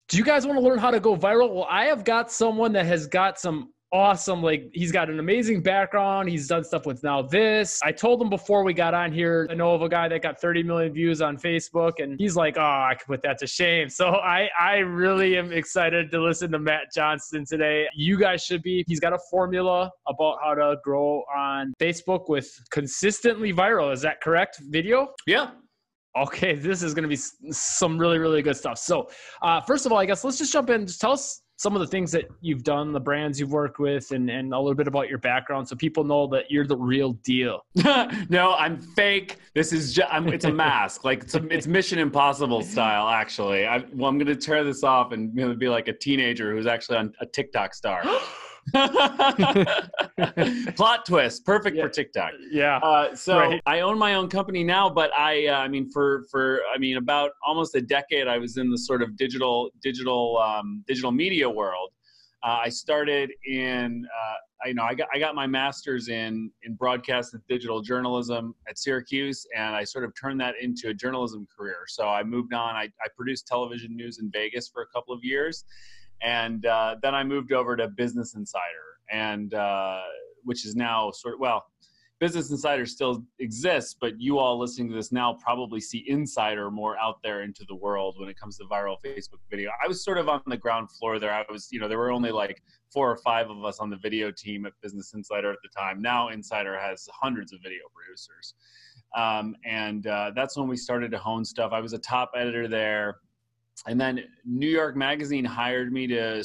Do you guys want to learn how to go viral? Well, I have got someone that has got some awesome, like he's got an amazing background. He's done stuff with Now This. I told him before we got on here, I know of a guy that got 30 million views on Facebook, and he's like, oh, I could put that to shame. So I really am excited to listen to Matt Johnston today. You guys should be. He's got a formula about how to grow on Facebook with consistently viral. Is that correct? Video? Yeah. Okay, this is going to be some really, really good stuff. So first of all, I guess let's just jump in. Just tell us some of the things that you've done, the brands you've worked with, and a little bit about your background so people know that you're the real deal. No, I'm fake. This is just, it's a mask. Like it's Mission Impossible style, actually. I'm going to tear this off and be like a teenager who's actually on a TikTok star. Plot twist, perfect for TikTok. Yeah. So right. I own my own company now, but I mean, for about almost a decade, I was in the sort of digital media world. I started in, I got my master's in broadcast and digital journalism at Syracuse, and I sort of turned that into a journalism career. So I moved on. I produced television news in Vegas for a couple of years. And then I moved over to Business Insider, and which is now Business Insider still exists, but you all listening to this now probably see Insider more out there into the world when it comes to viral Facebook video. I was sort of on the ground floor there. I was, there were only like 4 or 5 of us on the video team at Business Insider at the time. Now Insider has hundreds of video producers. And that's when we started to hone stuff. I was a top editor there. And then New York Magazine hired me to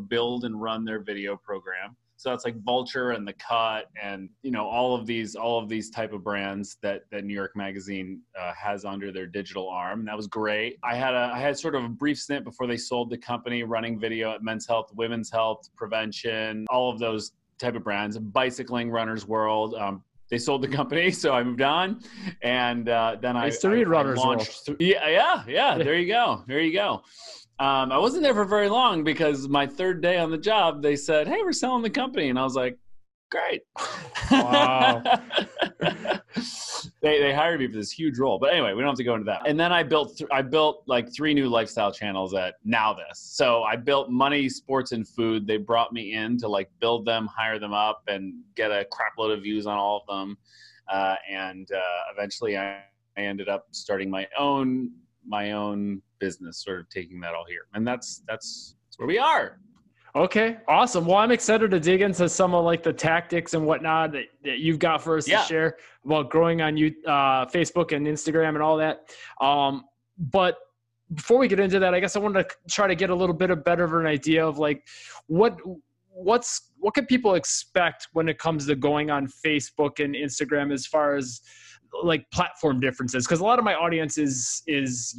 build and run their video program. So that's like Vulture and The Cut and, all of these type of brands that New York Magazine has under their digital arm. And that was great. I had sort of a brief stint before they sold the company running video at Men's Health, Women's Health, Prevention, all of those type of brands, Bicycling, Runner's World. They sold the company, so I moved on, and then I launched. Yeah. There you go. I wasn't there for very long because my 3rd day on the job, they said, "Hey, we're selling the company," and I was like, "Great!" Wow. They hired me for this huge role, but anyway, we don't have to go into that. And then I built like 3 new lifestyle channels at Now This. So I built money, sports, and food. They brought me in to like build them, hire them up, and get a crap load of views on all of them. And eventually, I ended up starting my own business, sort of taking that all here, and that's where we are. Okay, awesome. Well, I'm excited to dig into some of like the tactics and whatnot that you've got for us to share about growing on Facebook and Instagram and all that. But before we get into that, I guess I wanted to try to get a little bit better of an idea of like what can people expect when it comes to going on Facebook and Instagram as far as like platform differences, because a lot of my audience is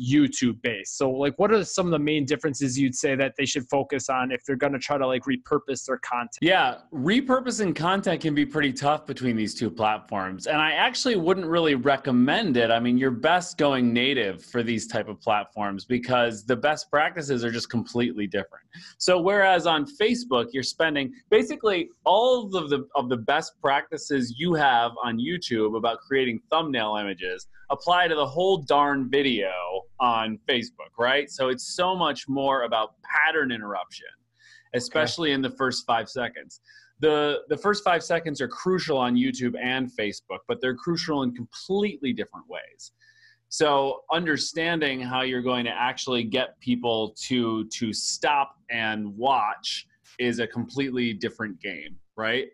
YouTube based. So like, what are some of the main differences you'd say that they should focus on if they're going to try to like repurpose their content? Yeah, repurposing content can be pretty tough between these 2 platforms, and I actually wouldn't really recommend it. I mean, you're best going native for these type of platforms because the best practices are just completely different. So whereas on Facebook, you're spending basically all of the best practices you have on YouTube about creating thumbnail images apply to the whole darn video on Facebook, right? So it's so much more about pattern interruption, especially in the first 5 seconds. The first 5 seconds are crucial on YouTube and Facebook, but they're crucial in completely different ways. So understanding how you're going to actually get people to stop and watch is a completely different game, right?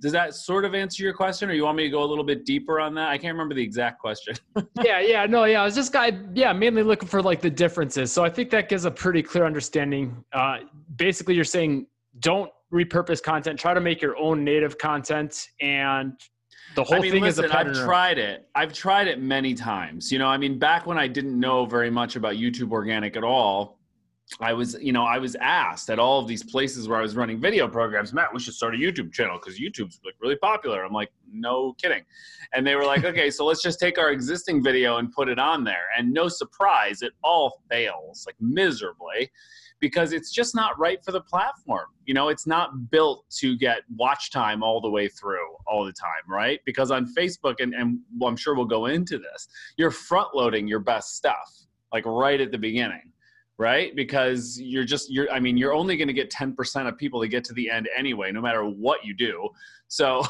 Does that sort of answer your question, or you want me to go a little bit deeper on that? I can't remember the exact question. I was just mainly looking for like the differences. So I think that gives a pretty clear understanding. Basically, you're saying don't repurpose content, try to make your own native content, and the whole thing is a pattern. I've tried it many times. Back when I didn't know very much about YouTube organic at all, I was asked at all of these places where I was running video programs, Matt, we should start a YouTube channel because YouTube's like really popular. I'm like, no kidding. And they were like, okay, so let's just take our existing video and put it on there. And no surprise, it all fails like miserably because it's just not right for the platform. It's not built to get watch time all the way through all the time, right? Because on Facebook, and well, I'm sure we'll go into this, you're front loading your best stuff like right at the beginning. right? Because I mean, you're only going to get 10% of people to get to the end anyway, no matter what you do. So,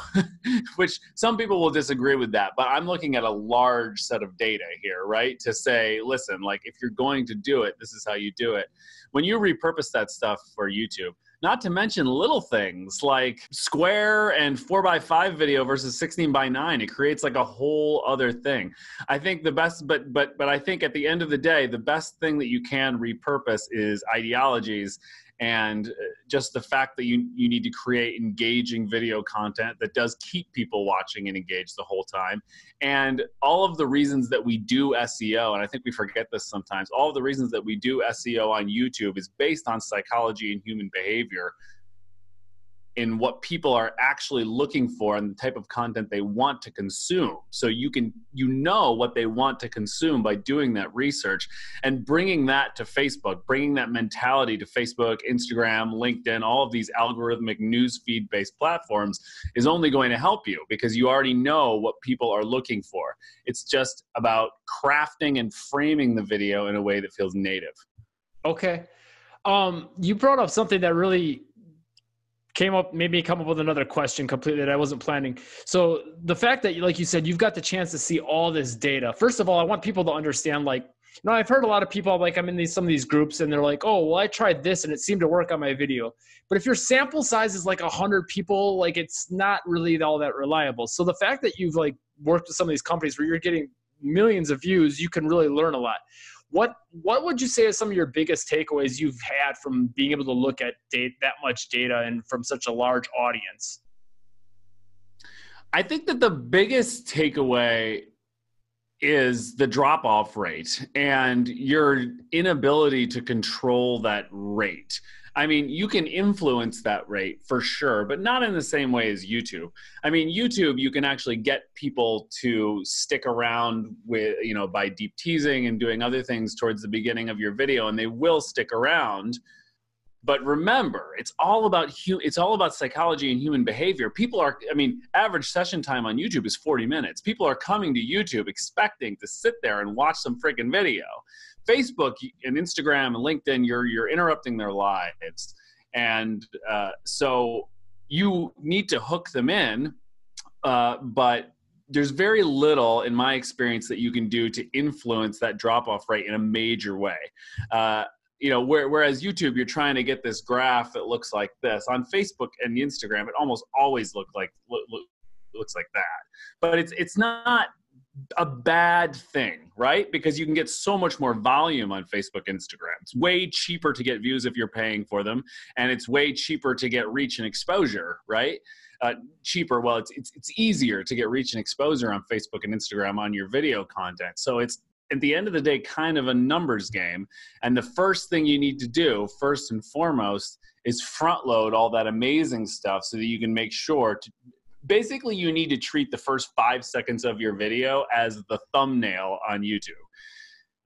which some people will disagree with that, but I'm looking at a large set of data here, right? To say, listen, like if you're going to do it, this is how you do it. When you repurpose that stuff for YouTube, not to mention little things like square and 4:5 video versus 16:9, it creates like a whole other thing. I think the best, but I think at the end of the day, the best thing that you can repurpose is ideologies, and just the fact that you need to create engaging video content that does keep people watching and engaged the whole time. And all of the reasons that we do SEO, and I think we forget this sometimes, all of the reasons that we do SEO on YouTube is based on psychology and human behavior, in what people are actually looking for and the type of content they want to consume. So you know what they want to consume by doing that research, and bringing that to Facebook, bringing that mentality to Facebook, Instagram, LinkedIn, all of these algorithmic news feed based platforms is only going to help you, because you already know what people are looking for. It's just about crafting and framing the video in a way that feels native. Okay. You brought up something that really made me come up with another question completely that I wasn't planning. So the fact that, like you said, you've got the chance to see all this data. First of all, I want people to understand, like, I've heard a lot of people, like, I'm in some of these groups and they're like, oh, well, I tried this and it seemed to work on my video. But if your sample size is like 100 people, like, it's not really all that reliable. So the fact that you've like worked with some of these companies where you're getting millions of views, you can really learn a lot. What would you say are some of your biggest takeaways you've had from being able to look at that much data and from such a large audience? I think that the biggest takeaway is the drop-off rate and your inability to control that rate. I mean, you can influence that rate for sure, but not in the same way as YouTube. I mean, YouTube, you can actually get people to stick around with, by deep teasing and doing other things towards the beginning of your video, and they will stick around. But remember, it's all about psychology and human behavior. Average session time on YouTube is 40 minutes. People are coming to YouTube expecting to sit there and watch some freaking video. Facebook and Instagram and LinkedIn, you're interrupting their lives. And so you need to hook them in, but there's very little, in my experience, that you can do to influence that drop-off rate in a major way. Whereas YouTube, you're trying to get this graph that looks like this. On Facebook and Instagram, it almost always looks like that. But it's not a bad thing, right? Because you can get so much more volume on Facebook, Instagram. It's way cheaper to get views if you're paying for them, and it's way cheaper to get reach and exposure, right? It's easier to get reach and exposure on Facebook and Instagram on your video content. So it's, at the end of the day, kind of a numbers game. And the first thing you need to do, first and foremost, is front load all that amazing stuff so that you can make sure to, basically, you need to treat the first 5 seconds of your video as the thumbnail on YouTube.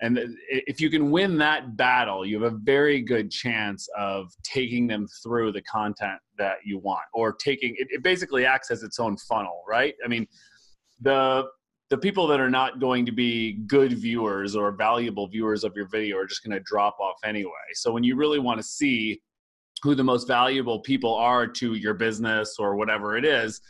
And if you can win that battle, you have a very good chance of taking them through the content that you want, or it basically acts as its own funnel, right? I mean, the people that are not going to be good viewers or valuable viewers of your video are just going to drop off anyway. So when you really want to see who the most valuable people are to your business or whatever it is,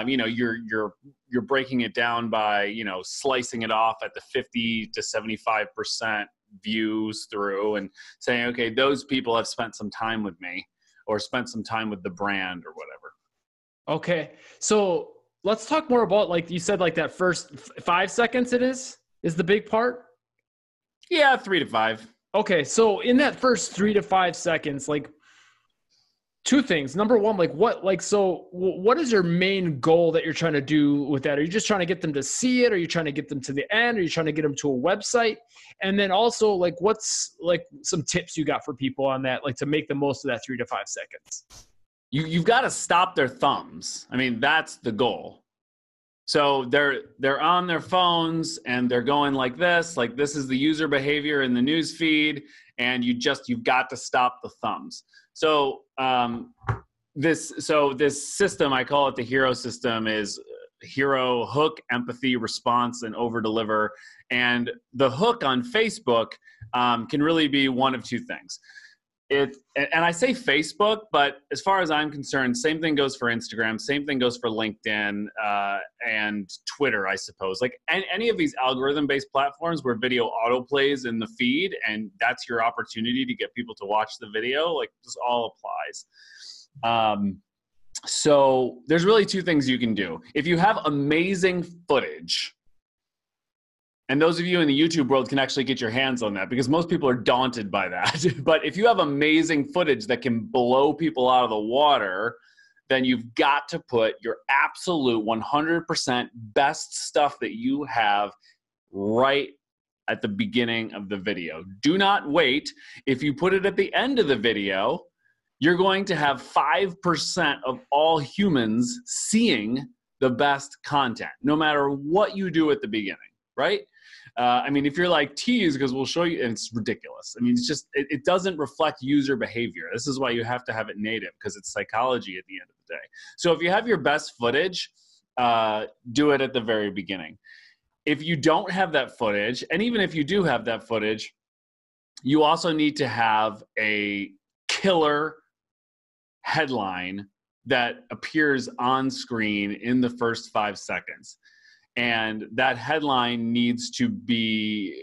you're breaking it down by, slicing it off at the 50 to 75% views through, and saying, okay, those people have spent some time with me or spent some time with the brand or whatever. Okay. So let's talk more about, like you said, like that first 5 seconds is the big part. Yeah. 3 to 5. Okay. So in that first 3 to 5 seconds, like, two things. Number one, what is your main goal that you're trying to do with that? Are you just trying to get them to see it? Are you trying to get them to the end? Are you trying to get them to a website? And then also, like, what's like some tips you got for people on that, like to make the most of that 3 to 5 seconds? You've got to stop their thumbs. I mean, that's the goal. So they're on their phones and they're going like this is the user behavior in the news feed, and you've got to stop the thumbs. So this system, I call it the hero system, is hero, hook, empathy, response, and over deliver. And the hook on Facebook can really be one of two things. And I say Facebook, but as far as I'm concerned, same thing goes for Instagram, same thing goes for LinkedIn and Twitter, I suppose. Like any of these algorithm-based platforms where video auto plays in the feed, and that's your opportunity to get people to watch the video, like this all applies. So there's really two things you can do. If you have amazing footage, and those of you in the YouTube world can actually get your hands on that because most people are daunted by that. But if you have amazing footage that can blow people out of the water, then you've got to put your absolute 100% best stuff that you have right at the beginning of the video. Do not wait. If you put it at the end of the video, you're going to have 5% of all humans seeing the best content, no matter what you do at the beginning, right? I mean, if you're like tease, because we'll show you, and it's ridiculous. I mean, it's just, it doesn't reflect user behavior. This is why you have to have it native, because it's psychology at the end of the day. So if you have your best footage, do it at the very beginning. If you don't have that footage, and even if you do have that footage, you also need to have a killer headline that appears on screen in the first 5 seconds. And that headline needs to be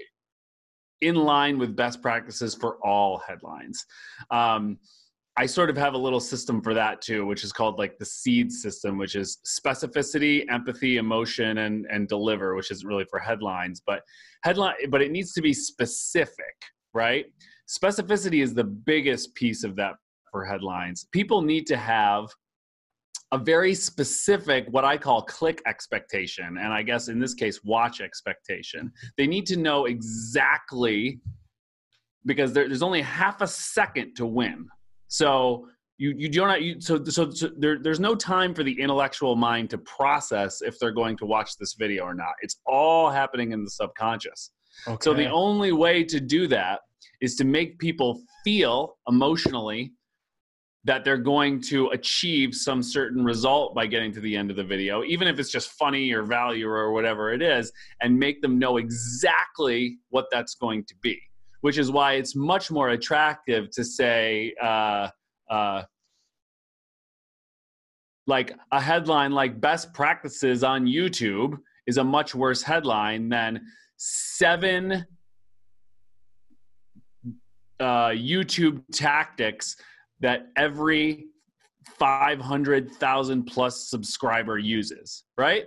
in line with best practices for all headlines. I sort of have a little system for that too, which is called like the SEED system, which is specificity, empathy, emotion, and deliver, which is really for headlines. But it needs to be specific, right? Specificity is the biggest piece of that for headlines. People need to have a very specific, what I call click expectation, and I guess in this case, watch expectation. They need to know exactly, because there's only half a second to win. So there's no time for the intellectual mind to process if they're going to watch this video or not. It's all happening in the subconscious. Okay. So the only way to do that is to make people feel emotionally that they're going to achieve some certain result by getting to the end of the video, even if it's just funny or value or whatever it is, and make them know exactly what that's going to be, which is why it's much more attractive to say, like a headline like best practices on YouTube is a much worse headline than 7 YouTube tactics that every 500,000 plus subscriber uses, right?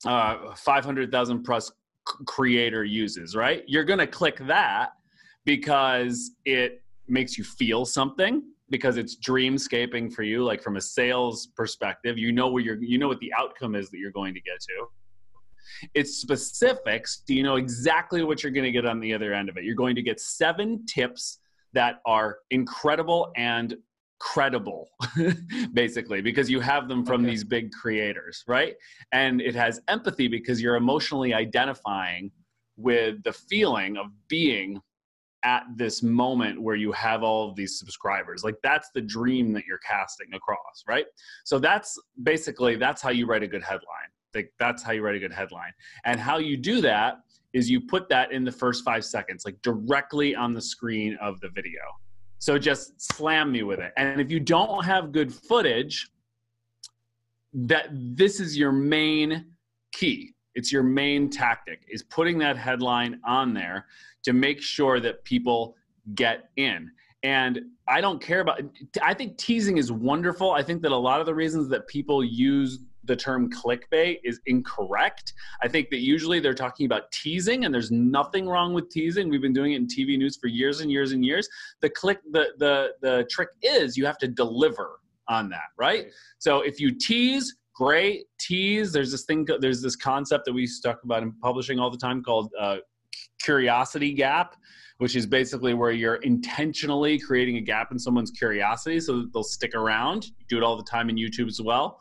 500,000 plus creator uses, right? You're gonna click that because it makes you feel something, because it's dreamscaping for you, like from a sales perspective, you know what the outcome is that you're going to get to. It's specifics, so you know exactly what you're gonna get on the other end of it. You're going to get 7 tips that are incredible and credible, basically, because you have them from these big creators, right? And it has empathy because you're emotionally identifying with the feeling of being at this moment where you have all of these subscribers. Like that's the dream that you're casting across, right? So that's how you write a good headline. Like that's how you write a good headline. And how you do that is you put that in the first 5 seconds, like directly on the screen of the video. So just slam me with it. And if you don't have good footage, this is your main key. It's your main tactic, is putting that headline on there to make sure that people get in. And I don't care about, I think teasing is wonderful. I think that a lot of the reasons that people use the term clickbait is incorrect. I think that usually they're talking about teasing, and there's nothing wrong with teasing. We've been doing it in TV news for years and years and years. The trick is you have to deliver on that, right? So if you tease, great, tease. There's this concept that we talk about in publishing all the time called curiosity gap, which is basically where you're intentionally creating a gap in someone's curiosity so that they'll stick around. You do it all the time in YouTube as well.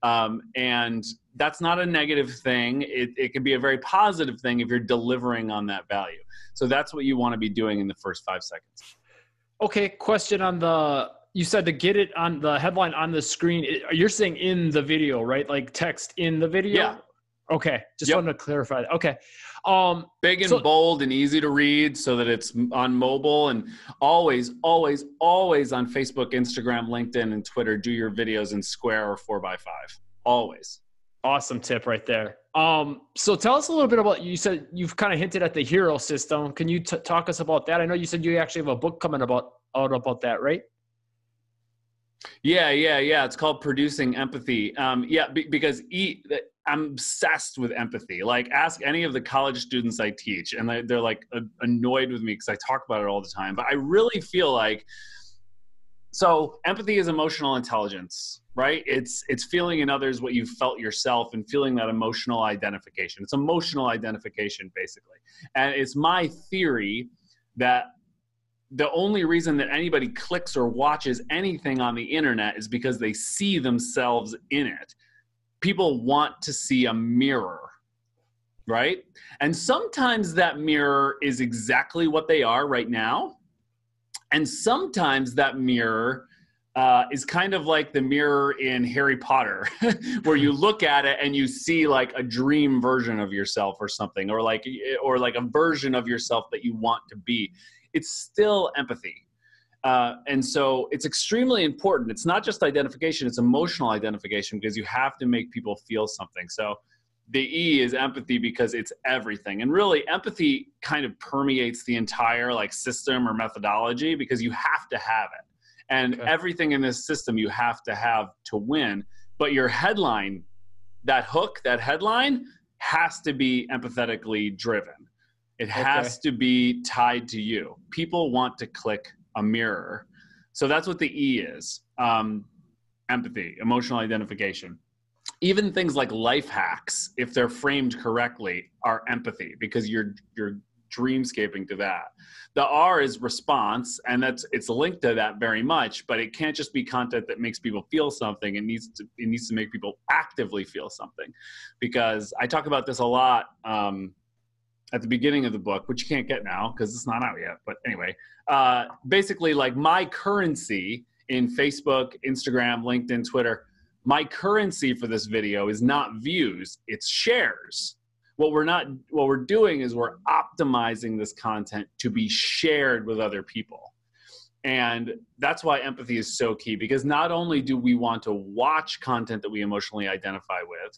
And that's not a negative thing. It can be a very positive thing if you're delivering on that value. So that's what you want to be doing in the first 5 seconds. Okay, question on the you said to get it on the headline on the screen, you're saying in the video, right? Like text in the video? Yeah. Okay. Just wanted to clarify that. Okay. Big and bold and easy to read so that it's on mobile, and always, always, always on Facebook, Instagram, LinkedIn, and Twitter, do your videos in square or 4x5. Always. Awesome tip right there. So tell us a little bit about, you said you've kind of hinted at the hero system. Can you talk us about that? I know you said you actually have a book coming out about that, right? Yeah. It's called Producing Empathy. Because I'm obsessed with empathy. Like, ask any of the college students I teach, and they're like annoyed with me because I talk about it all the time. But I really feel like, so empathy is emotional intelligence, right? It's feeling in others what you've felt yourself and feeling that emotional identification. It's emotional identification, basically. And it's my theory that the only reason that anybody clicks or watches anything on the internet is because they see themselves in it. People want to see a mirror, right? And sometimes that mirror is exactly what they are right now. And sometimes that mirror is kind of like the mirror in Harry Potter, where you look at it and you see like a dream version of yourself or something, or like a version of yourself that you want to be. It's still empathy. And so it's extremely important. It's not just identification, it's emotional identification, because you have to make people feel something. So the E is empathy, because it's everything. And really, empathy kind of permeates the entire like system or methodology, because you have to have it. And everything in this system you have to have to win. But your headline, that hook, that headline has to be empathetically driven. It has to be tied to you. People want to click a mirror. So that's what the E is. Empathy, emotional identification. Even things like life hacks, if they're framed correctly, are empathy, because you're dreamscaping to that. The R is response, and it's linked to that very much, but it can't just be content that makes people feel something. It needs to make people actively feel something, because I talk about this a lot at the beginning of the book, which you can't get now because it's not out yet. But anyway, basically, like, my currency in Facebook, Instagram, LinkedIn, Twitter, my currency for this video is not views, it's shares. What we're doing is we're optimizing this content to be shared with other people. And that's why empathy is so key, because not only do we want to watch content that we emotionally identify with,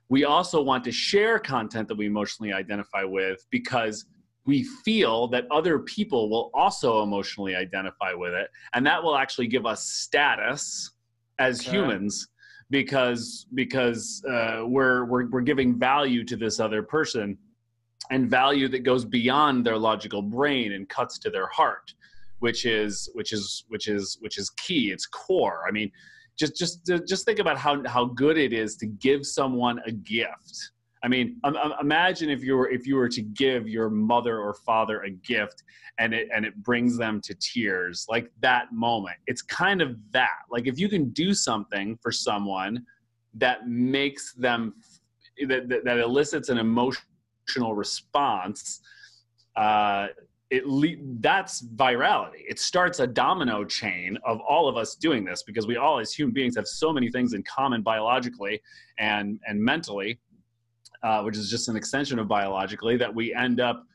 we also want to share content that we emotionally identify with, because we feel that other people will also emotionally identify with it. And that will actually give us status as humans, because we're giving value to this other person, and value that goes beyond their logical brain and cuts to their heart, which is key. It's core. I mean, just think about how good it is to give someone a gift. I mean, imagine if you were to give your mother or father a gift, and it brings them to tears, like that moment. It's kind of that. Like, if you can do something for someone that makes them, that elicits an emotional response, that's virality. It starts a domino chain of all of us doing this, because we all, as human beings, have so many things in common biologically and mentally, which is just an extension of biologically, that we end up,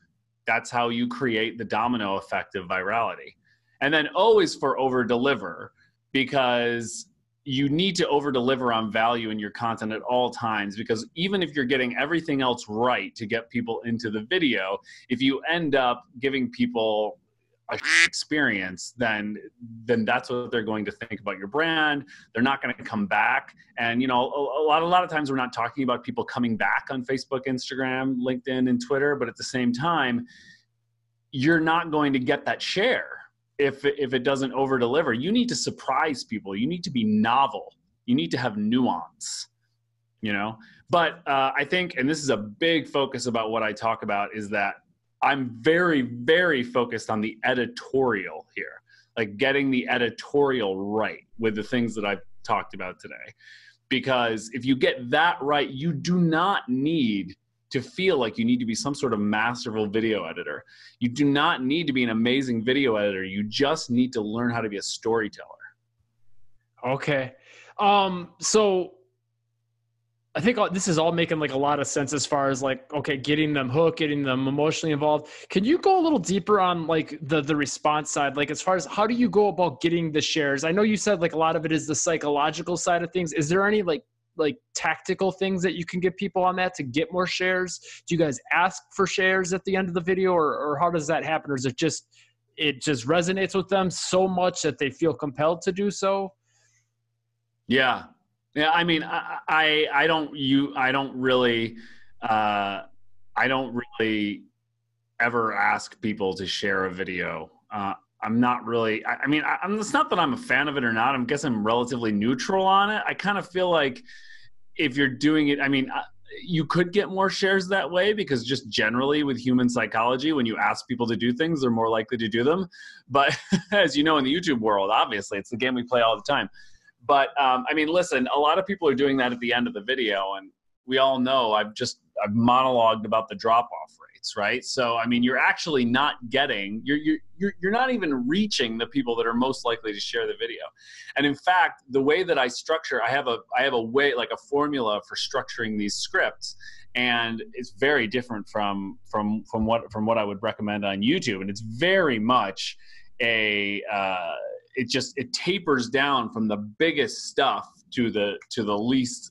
that's how you create the domino effect of virality. And then O is for over deliver, because you need to over deliver on value in your content at all times, because even if you're getting everything else right to get people into the video, if you end up giving people a experience, then that's what they're going to think about your brand. They're not going to come back. And, you know, a lot of times we're not talking about people coming back on Facebook, Instagram, LinkedIn, and Twitter, but at the same time, you're not going to get that share if it doesn't over deliver. You need to surprise people. You need to be novel. You need to have nuance, you know? But I think, and this is a big focus about what I talk about, is that I'm very, very focused on the editorial here, like getting the editorial right with the things that I've talked about today. Because if you get that right, you do not need to feel like you need to be some sort of masterful video editor. You do not need to be an amazing video editor. You just need to learn how to be a storyteller. Okay. So I think this is all making like a lot of sense as far as like, okay, getting them hooked, getting them emotionally involved. Can you go a little deeper on like the response side? Like as far as how do you go about getting the shares? I know you said like a lot of it is the psychological side of things. Is there any like tactical things that you can get people on that to get more shares? Do you guys ask for shares at the end of the video, or how does that happen? Or is it just resonates with them so much that they feel compelled to do so? Yeah. Yeah. I mean, I don't really ever ask people to share a video. I'm not really, it's not that I'm a fan of it or not. I guess I'm relatively neutral on it. I kind of feel like if you're doing it, you could get more shares that way, because just generally with human psychology, when you ask people to do things, they're more likely to do them. But as you know, in the YouTube world, obviously it's the game we play all the time. But listen, a lot of people are doing that at the end of the video, and we all know I've monologued about the drop-off rates, right? So you're actually not getting, you're not even reaching the people that are most likely to share the video. And in fact, the way that I structure, I have a way, like a formula for structuring these scripts, and it's very different from what I would recommend on YouTube, and it's very much it tapers down from the biggest stuff to the least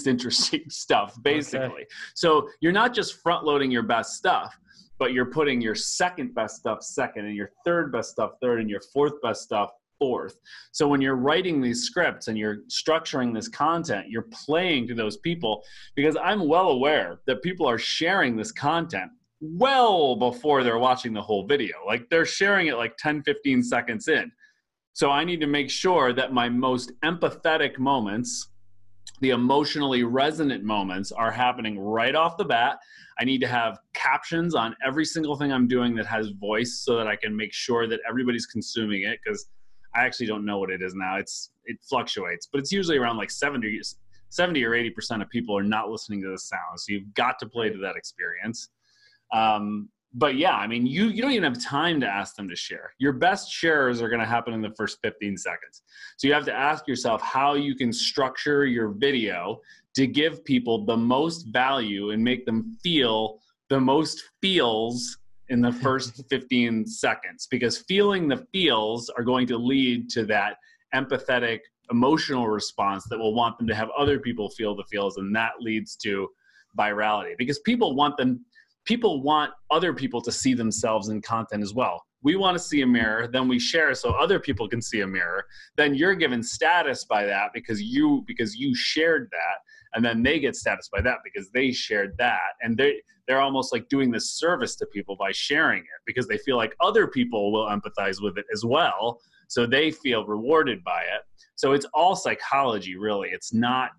interesting stuff, basically. Okay. So you're not just front loading your best stuff, but you're putting your second best stuff second, and your third best stuff third, and your fourth best stuff fourth. So when you're writing these scripts and you're structuring this content, you're playing to those people, because I'm well aware that people are sharing this content well before they're watching the whole video. Like they're sharing it like 10, 15 seconds in. So I need to make sure that my most empathetic moments, the emotionally resonant moments, are happening right off the bat. I need to have captions on every single thing I'm doing that has voice, so that I can make sure that everybody's consuming it, because I actually don't know what it is now. It fluctuates, but it's usually around like 70 or 80% of people are not listening to the sound. So you've got to play to that experience. But yeah, you don't even have time to ask them to share. Your best shares are going to happen in the first 15 seconds. So you have to ask yourself how you can structure your video to give people the most value and make them feel the most feels in the first 15 seconds, because feeling the feels are going to lead to that empathetic emotional response that will want them to have other people feel the feels, and that leads to virality, because people want other people to see themselves in content as well. We want to see a mirror, then we share so other people can see a mirror. Then you're given status by that because you shared that, and then they get status by that because they shared that. And they're almost like doing this service to people by sharing it, because they feel like other people will empathize with it as well, so they feel rewarded by it. So it's all psychology, really. It's not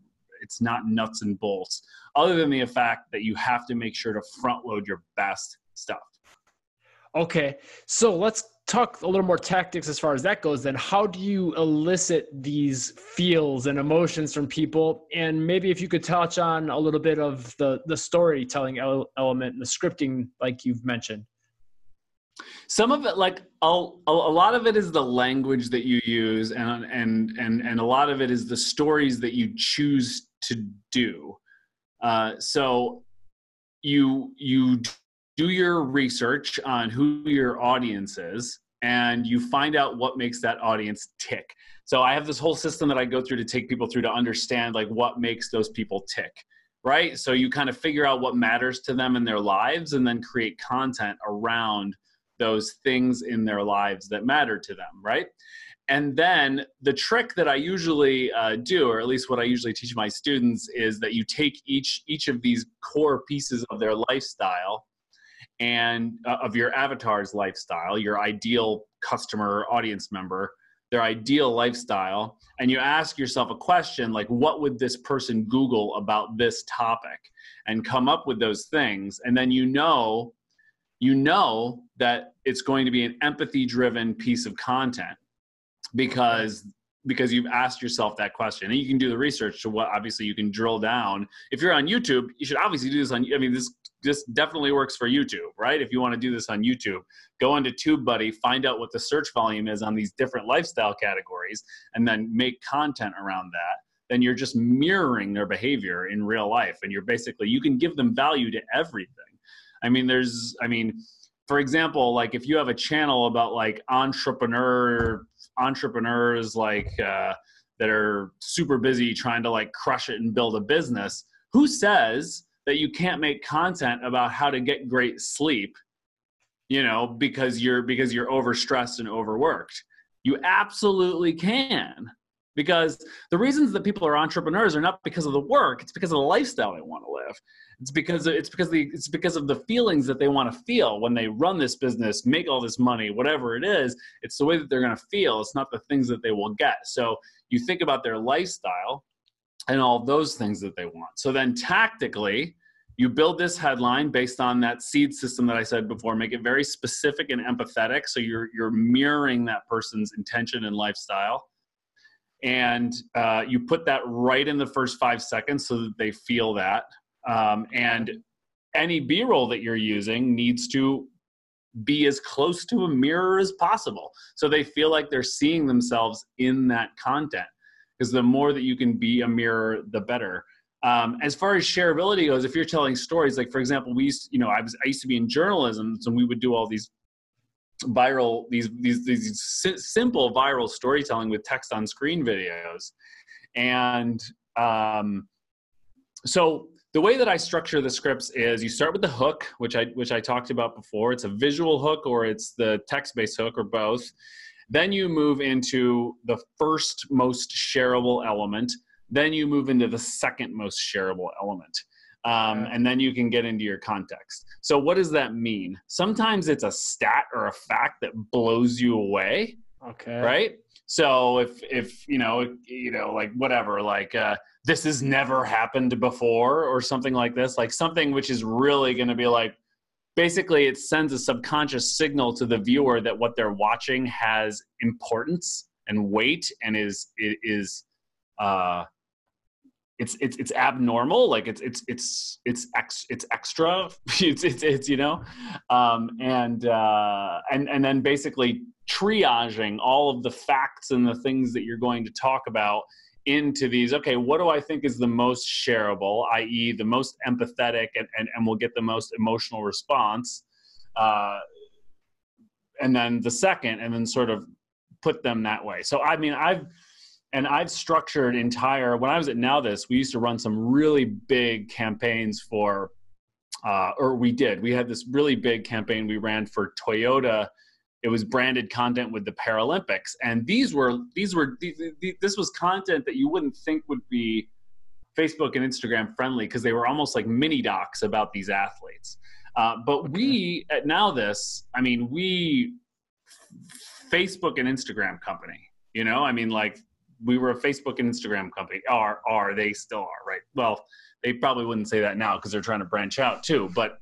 nuts and bolts, other than the fact that you have to make sure to front load your best stuff. Okay. So let's talk a little more tactics as far as that goes. Then how do you elicit these feels and emotions from people? And maybe if you could touch on a little bit of the storytelling element and the scripting, like you've mentioned. Some of it, like a lot of it is the language that you use, and a lot of it is the stories that you choose to do. So you do your research on who your audience is, and you find out what makes that audience tick. So I have this whole system that I go through to take people through to understand like what makes those people tick, right? So you kind of figure out what matters to them in their lives, and then create content around those things in their lives that matter to them, right? And then the trick that I usually do, or at least what I usually teach my students, is that you take each of these core pieces of their lifestyle and of your avatar's lifestyle, your ideal customer audience member, their ideal lifestyle, and you ask yourself a question like, what would this person Google about this topic? And come up with those things. And then you know that it's going to be an empathy-driven piece of content, because you've asked yourself that question. And you can do the research to what, obviously you can drill down. If you're on YouTube, you should obviously do this on, this definitely works for YouTube, right? If you want to do this on YouTube, go into TubeBuddy, find out what the search volume is on these different lifestyle categories, and then make content around that. Then you're just mirroring their behavior in real life. And you can give them value to everything. For example, like if you have a channel about like entrepreneurs like that are super busy trying to like crush it and build a business, who says that you can't make content about how to get great sleep, because you're overstressed and overworked? You absolutely can. Because the reasons that people are entrepreneurs are not because of the work, it's because of the lifestyle they want to live. It's because of the feelings that they want to feel when they run this business, make all this money, whatever it is. It's the way that they're going to feel. It's not the things that they will get. So you think about their lifestyle and all those things that they want. So then tactically, you build this headline based on that seed system that I said before. Make it very specific and empathetic. So you're mirroring that person's intention and lifestyle. And you put that right in the first 5 seconds so that they feel that. And any B-roll that you're using needs to be as close to a mirror as possible, so they feel like they're seeing themselves in that content. Because the more that you can be a mirror, the better. As far as shareability goes, if you're telling stories, like for example, I used to be in journalism, so we would do all these viral, these simple viral storytelling with text on screen videos. And so the way that I structure the scripts is you start with the hook, which I talked about before. It's a visual hook or it's the text-based hook or both. Then you move into the first most shareable element. Then you move into the second most shareable element. And then you can get into your context. So what does that mean? Sometimes it's a stat or a fact that blows you away. Okay. Right? So if like whatever, like this has never happened before or something like this, like something which is really going to be like, basically it sends a subconscious signal to the viewer that what they're watching has importance and weight and it's abnormal, like it's extra, and then basically triaging all of the facts and the things that you're going to talk about into these. Okay, what do I think is the most shareable, i.e. the most empathetic and will get the most emotional response, and then the second, and then sort of put them that way. So I mean, I've structured when I was at Now This, we used to run some really big campaigns for, we had this really big campaign we ran for Toyota. It was branded content with the Paralympics. And this was content that you wouldn't think would be Facebook and Instagram friendly, because they were almost like mini docs about these athletes. But we at Now This, we Facebook and Instagram company, like, we were a Facebook and Instagram company. They still are, right? Well, they probably wouldn't say that now because they're trying to branch out too. But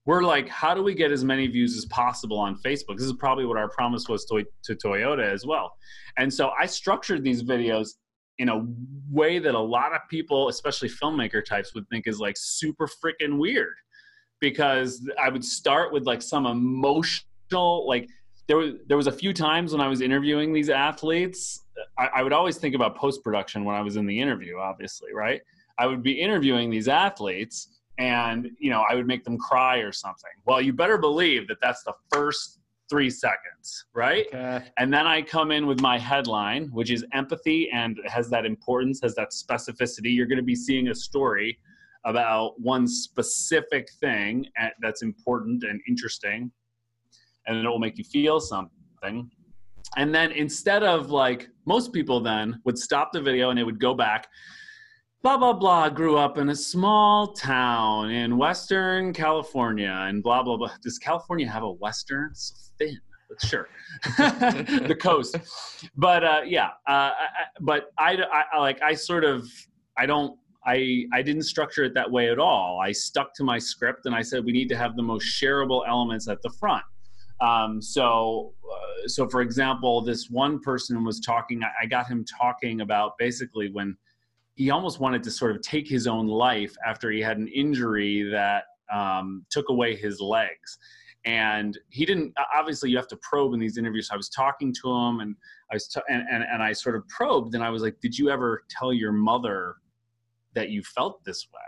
we're like, how do we get as many views as possible on Facebook? This is probably what our promise was to Toyota as well. And so I structured these videos in a way that a lot of people, especially filmmaker types, would think is like super freaking weird. Because I would start with like some emotional, like, there was a few times when I was interviewing these athletes, I would always think about post-production when I was in the interview, obviously, right? I would be interviewing these athletes and, I would make them cry or something. Well, you better believe that that's the first 3 seconds, right? Okay. And then I come in with my headline, which is empathy and has that importance, has that specificity. You're going to be seeing a story about one specific thing that's important and interesting, and it will make you feel something. And then instead of, like, most people then would stop the video and they would go back, blah, blah, blah, grew up in a small town in Western California and blah, blah, blah. Does California have a Western? It's so thin, but sure. The coast. But but I didn't structure it that way at all. I stuck to my script and I said, we need to have the most shareable elements at the front. So for example, this one person was talking, I got him talking about basically when he almost wanted to sort of take his own life after he had an injury that took away his legs. And he didn't, obviously you have to probe in these interviews. So I was talking to him, and and I sort of probed, and I was like, did you ever tell your mother that you felt this way?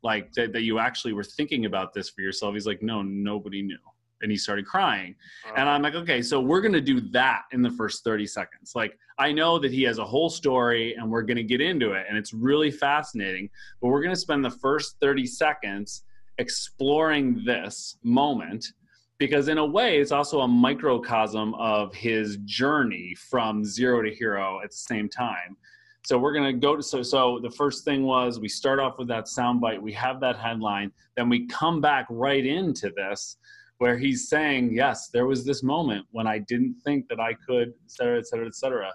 Like that you actually were thinking about this for yourself? He's like, no, nobody knew. And he started crying. And I'm like, okay, so we're going to do that in the first 30 seconds. Like, I know that he has a whole story and we're going to get into it, and it's really fascinating, but we're going to spend the first 30 seconds exploring this moment, because in a way it's also a microcosm of his journey from zero to hero at the same time. So we're going to go to, so the first thing was we start off with that soundbite, we have that headline, then we come back right into this where he's saying, yes, there was this moment when I didn't think that I could, et cetera, et cetera, et cetera.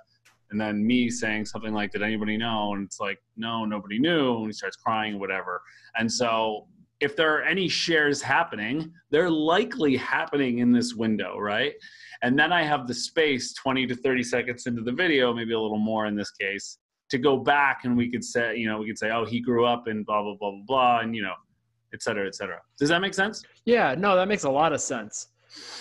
And then me saying something like, did anybody know? And it's like, no, nobody knew. And he starts crying, whatever. And so if there are any shares happening, they're likely happening in this window, right? And then I have the space 20 to 30 seconds into the video, maybe a little more in this case, to go back, and we could say, oh, he grew up in blah, blah, blah, blah, blah, and, et cetera, et cetera. Does that make sense? Yeah, no, that makes a lot of sense.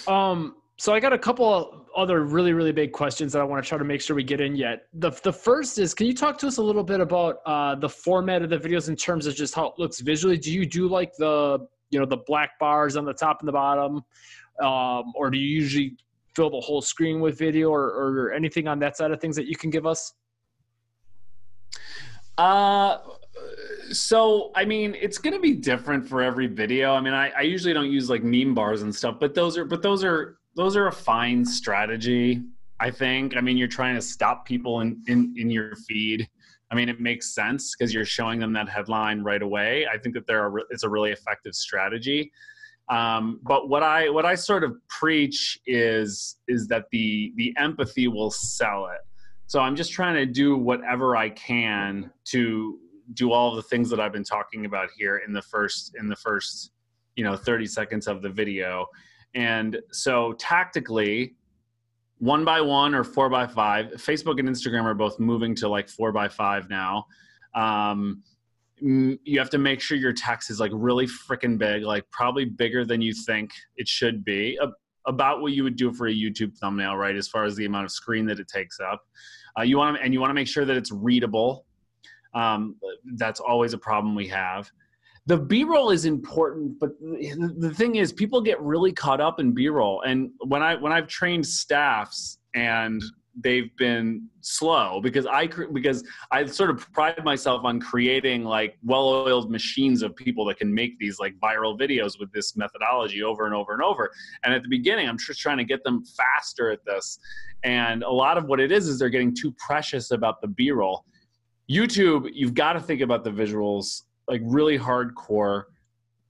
So I got a couple of other really, really big questions that I want to try to make sure we get in yet. The first is, can you talk to us a little bit about the format of the videos in terms of just how it looks visually? Do you do like the black bars on the top and the bottom? Or do you usually fill the whole screen with video, or anything on that side of things that you can give us? So, I mean, it's going to be different for every video. I mean, I usually don't use like meme bars and stuff, but those are a fine strategy, I think. I mean, you're trying to stop people in your feed. I mean, it makes sense because you're showing them that headline right away. I think that it's a really effective strategy. But what I sort of preach is that the empathy will sell it. So I'm just trying to do whatever I can to do all of the things that I've been talking about here in the first 30 seconds of the video. And so tactically, 1x1 or 4x5, Facebook and Instagram are both moving to like 4x5 now. You have to make sure your text is like really freaking big, like probably bigger than you think it should be, about what you would do for a YouTube thumbnail, right? As far as the amount of screen that it takes up. You want to make sure that it's readable. That's always a problem we have. The B-roll is important, but the thing is, people get really caught up in B-roll. And when I've trained staffs and they've been slow, because I sort of pride myself on creating like well-oiled machines of people that can make these like viral videos with this methodology over and over and over. And at the beginning, I'm just trying to get them faster at this. And a lot of what it is they're getting too precious about the B-roll. YouTube, you've got to think about the visuals like really hardcore.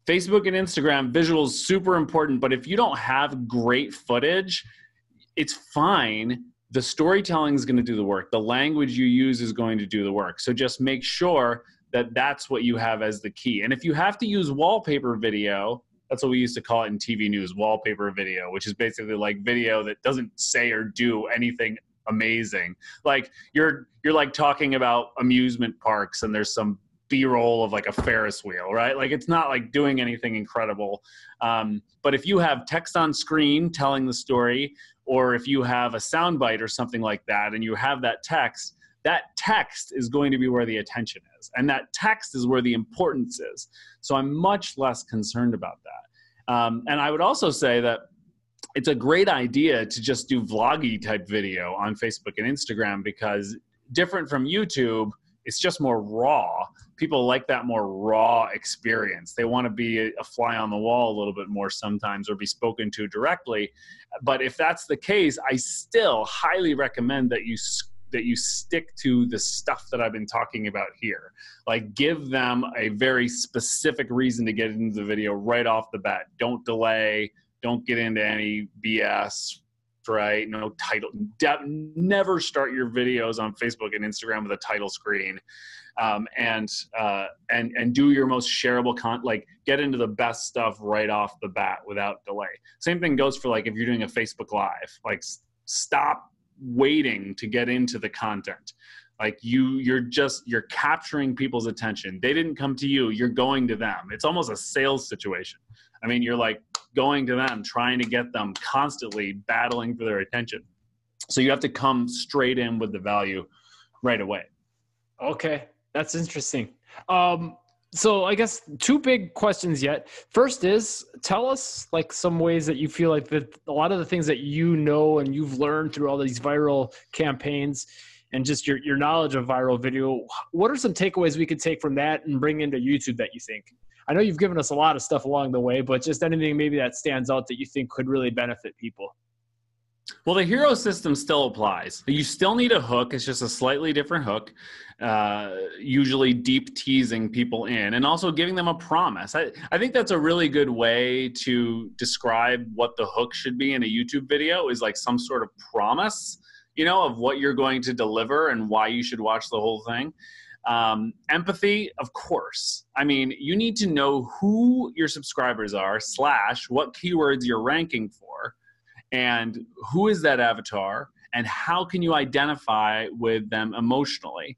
Facebook and Instagram, visuals super important, but if you don't have great footage, it's fine. The storytelling is going to do the work. The language you use is going to do the work. So just make sure that that's what you have as the key. And if you have to use wallpaper video, that's what we used to call it in TV news, wallpaper video, which is basically like video that doesn't say or do anything amazing. Like you're like talking about amusement parks and there's some B-roll of like a Ferris wheel, right? Like it's not like doing anything incredible. But if you have text on screen telling the story, or if you have a soundbite or something like that, and you have that text is going to be where the attention is. And that text is where the importance is. So I'm much less concerned about that. And I would also say that it's a great idea to just do vloggy type video on Facebook and Instagram, because different from YouTube, it's just more raw. People like that more raw experience. They want to be a fly on the wall a little bit more sometimes, or be spoken to directly. But if that's the case, I still highly recommend that you stick to the stuff that I've been talking about here. Like give them a very specific reason to get into the video right off the bat. Don't delay. Don't get into any BS. Right? No title. Never start your videos on Facebook and Instagram with a title screen, and do your most shareable content. Like get into the best stuff right off the bat without delay. Same thing goes for like if you're doing a Facebook Live. Like stop waiting to get into the content. Like you're capturing people's attention. They didn't come to you, you're going to them. It's almost a sales situation. I mean, you're like going to them, trying to get them, constantly battling for their attention. So you have to come straight in with the value right away. Okay, that's interesting. So I guess two big questions yet. First is, tell us like some ways that you feel like that a lot of the things that you know and you've learned through all these viral campaigns and just your knowledge of viral video, what are some takeaways we could take from that and bring into YouTube that you think? I know you've given us a lot of stuff along the way, but just anything maybe that stands out that you think could really benefit people. Well, the hero system still applies. You still need a hook. It's just a slightly different hook, usually deep teasing people in and also giving them a promise. I think that's a really good way to describe what the hook should be in a YouTube video, is like some sort of promise, you know, of what you're going to deliver and why you should watch the whole thing. Empathy, of course. I mean, you need to know who your subscribers are / what keywords you're ranking for, and who is that avatar, and how can you identify with them emotionally.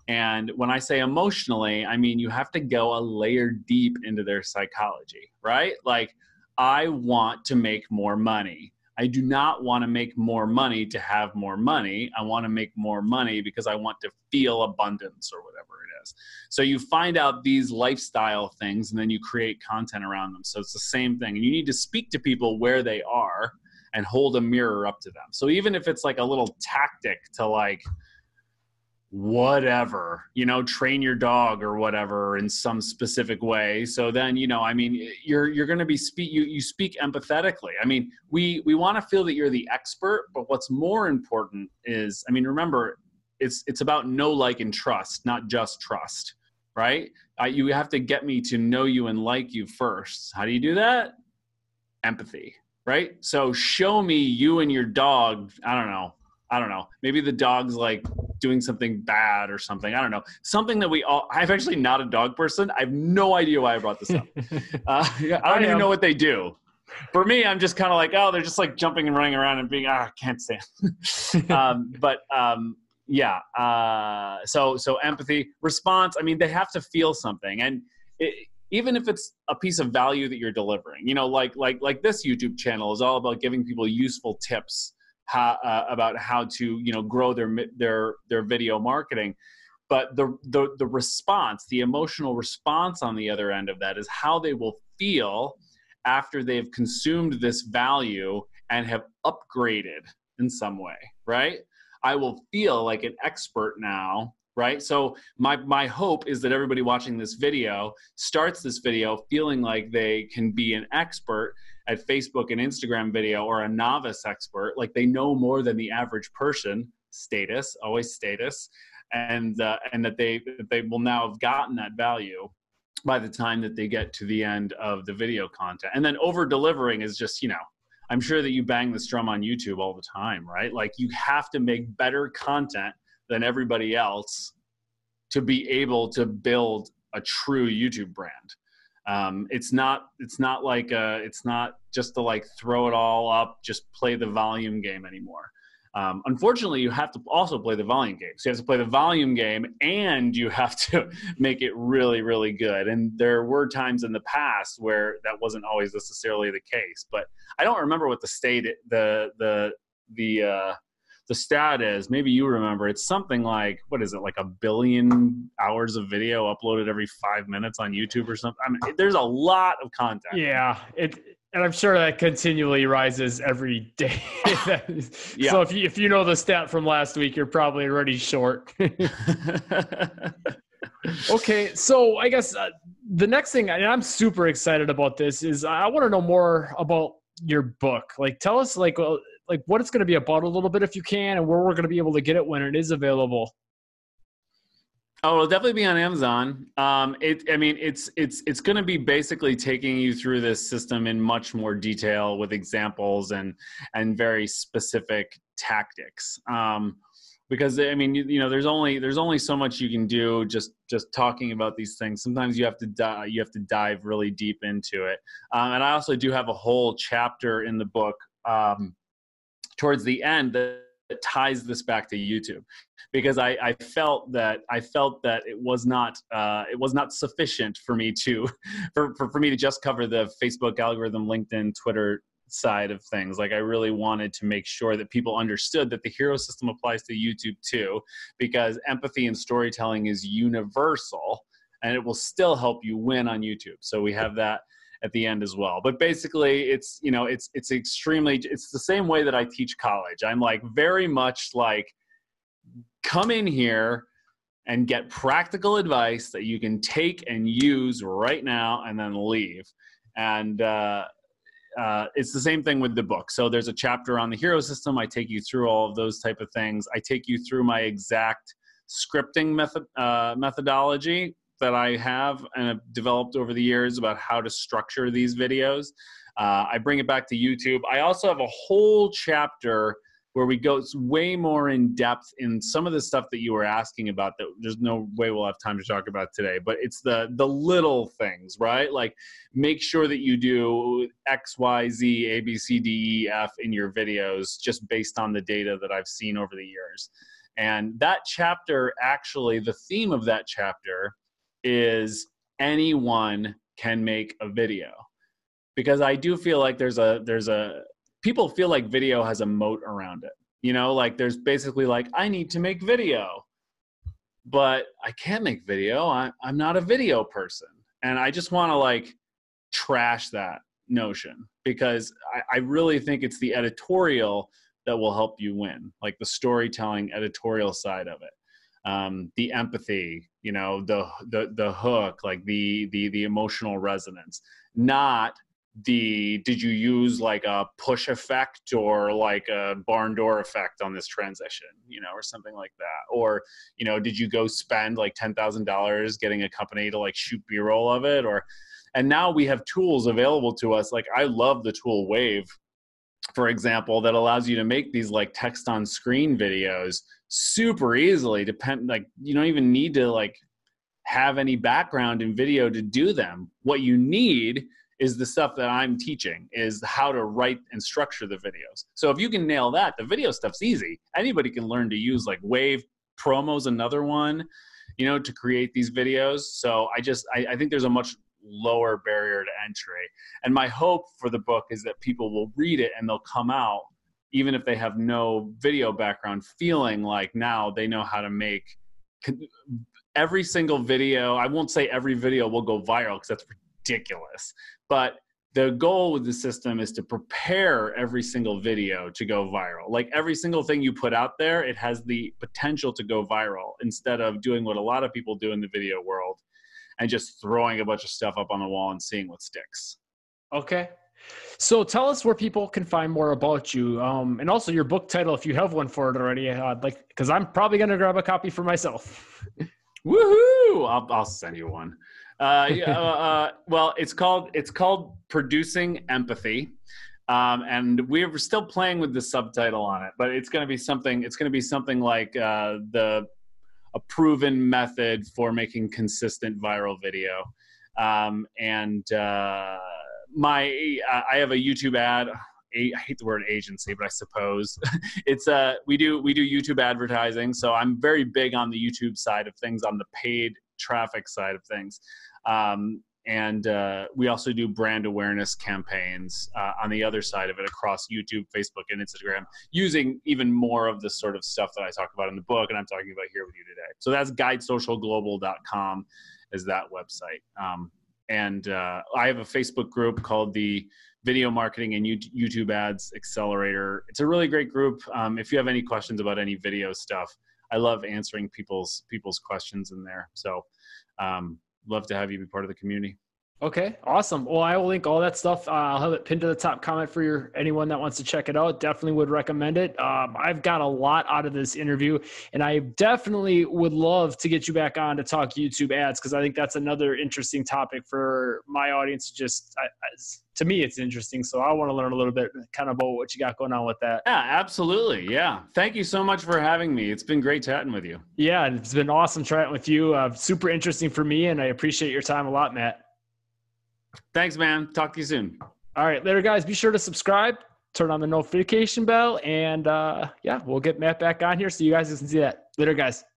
And when I say emotionally, I mean you have to go a layer deep into their psychology, right? Like, I want to make more money. I do not want to make more money to have more money. I want to make more money because I want to feel abundance or whatever it is. So you find out these lifestyle things and then you create content around them. So it's the same thing. And you need to speak to people where they are and hold a mirror up to them. So even if it's like a little tactic to like, whatever, you know, train your dog or whatever in some specific way. So then, you know, I mean, you're going to be you speak empathetically. I mean, we want to feel that you're the expert, but what's more important is, I mean, remember, it's about know, like, and trust, not just trust, right? You have to get me to know you and like you first. How do you do that? Empathy, right? So show me you and your dog. I don't know. Maybe the dog's like doing something bad or something. I don't know. Something that I'm actually not a dog person. I have no idea why I brought this up. I don't even know what they do. For me, I'm just kind of like, oh, they're just like jumping and running around and being, I can't stand. So empathy, response. I mean, they have to feel something. And even if it's a piece of value that you're delivering, you know, like this YouTube channel is all about giving people useful tips about how to, you know, grow their video marketing. But the response, the emotional response on the other end of that is how they will feel after they've consumed this value and have upgraded in some way, right? I will feel like an expert now, right? So my hope is that everybody watching this video starts this video feeling like they can be an expert at Facebook and Instagram video, or a novice expert, like they know more than the average person, status, always status, and that they will now have gotten that value by the time that they get to the end of the video content. And then over delivering is just, you know, I'm sure that you bang this drum on YouTube all the time, right? Like, you have to make better content than everybody else to be able to build a true YouTube brand. It's not just to like throw it all up, just play the volume game anymore. Unfortunately, you have to also play the volume game. So you have to play the volume game and you have to make it really, really good. And there were times in the past where that wasn't always necessarily the case, but I don't remember what the stat is. Maybe you remember. It's something like, what is it, like 1 billion hours of video uploaded every 5 minutes on YouTube or something. I mean, there's a lot of content. Yeah, and I'm sure that continually rises every day. Yeah. So if you know the stat from last week, you're probably already short. Okay, so I guess the next thing, and I'm super excited about this, is I want to know more about your book. Like, tell us like what it's going to be about a little bit if you can, and where we're going to be able to get it when it is available. Oh, it'll definitely be on Amazon. It's going to be basically taking you through this system in much more detail with examples and very specific tactics. Because I mean, you know, there's only so much you can do just talking about these things. Sometimes you have to dive really deep into it. And I also do have a whole chapter in the book towards the end that ties this back to YouTube, because I felt that it was not sufficient for me to for me to just cover the Facebook algorithm, LinkedIn, Twitter side of things. Like, I really wanted to make sure that people understood that the hero system applies to YouTube too, because empathy and storytelling is universal, and it will still help you win on YouTube. So we have that at the end as well. But basically, it's, you know, it's the same way that I teach college. I'm like very much like, come in here and get practical advice that you can take and use right now and then leave. And it's the same thing with the book. So there's a chapter on the hero system. I take you through all of those type of things. I take you through my exact scripting methodology that I have and have developed over the years about how to structure these videos. I bring it back to YouTube. I also have a whole chapter where we go way more in depth in some of the stuff that you were asking about that there's no way we'll have time to talk about today, but it's the little things, right? Like, make sure that you do X, Y, Z, A, B, C, D, E, F in your videos just based on the data that I've seen over the years. And that chapter, actually, the theme of that chapter is anyone can make a video. Because I do feel like people feel like video has a moat around it. You know, like there's basically like, I need to make video, but I can't make video. I'm not a video person. And I just want to like trash that notion, because I really think it's the editorial that will help you win, like the storytelling editorial side of it. The empathy, you know, the hook, like the emotional resonance, not did you use like a push effect or like a barn door effect on this transition, you know, or something like that? Or, you know, did you go spend like $10,000 getting a company to like shoot B-roll of it? And now we have tools available to us. Like, I love the tool Wave, for example, that allows you to make these like text on screen videos super easily. Like, you don't even need to like have any background in video to do them. What you need is the stuff that I'm teaching, is how to write and structure the videos. So if you can nail that, the video stuff's easy. Anybody can learn to use like Wave. Promo's another one, you know, to create these videos. So I think there's a much lower barrier to entry. And my hope for the book is that people will read it and they'll come out, even if they have no video background, feeling like now they know how to make every single video. I won't say every video will go viral, because that's ridiculous. But the goal with the system is to prepare every single video to go viral. Like, every single thing you put out there, it has the potential to go viral, instead of doing what a lot of people do in the video world and just throwing a bunch of stuff up on the wall and seeing what sticks. Okay. So tell us where people can find more about you, and also your book title, if you have one for it already. Because I'm probably going to grab a copy for myself. Woohoo! I'll send you one. Well, it's called Producing Empathy, and we're still playing with the subtitle on it, but it's going to be something like a proven method for making consistent viral video. I have a YouTube ad. I hate the word agency, but I suppose it's we do YouTube advertising. So I'm very big on the YouTube side of things, on the paid traffic side of things. We also do brand awareness campaigns on the other side of it, across YouTube, Facebook, and Instagram, using even more of the sort of stuff that I talk about in the book and I'm talking about here with you today. So that's guidesocialglobal.com is that website. I have a Facebook group called the Video Marketing and YouTube Ads Accelerator. It's a really great group. If you have any questions about any video stuff, I love answering people's questions in there. So love to have you be part of the community. Okay, awesome. Well, I will link all that stuff. I'll have it pinned to the top comment for anyone that wants to check it out. Definitely would recommend it. I've got a lot out of this interview, and I definitely would love to get you back on to talk YouTube ads, because I think that's another interesting topic for my audience. To me, it's interesting. So I want to learn a little bit kind of about what you got going on with that. Yeah, absolutely. Yeah. Thank you so much for having me. It's been great chatting with you. Yeah, it's been awesome chatting with you. Super interesting for me, and I appreciate your time a lot, Matt. Thanks, man. Talk to you soon. All right, later, guys. Be sure to subscribe, turn on the notification bell, and yeah, we'll get Matt back on here so you guys can see that. Later, guys.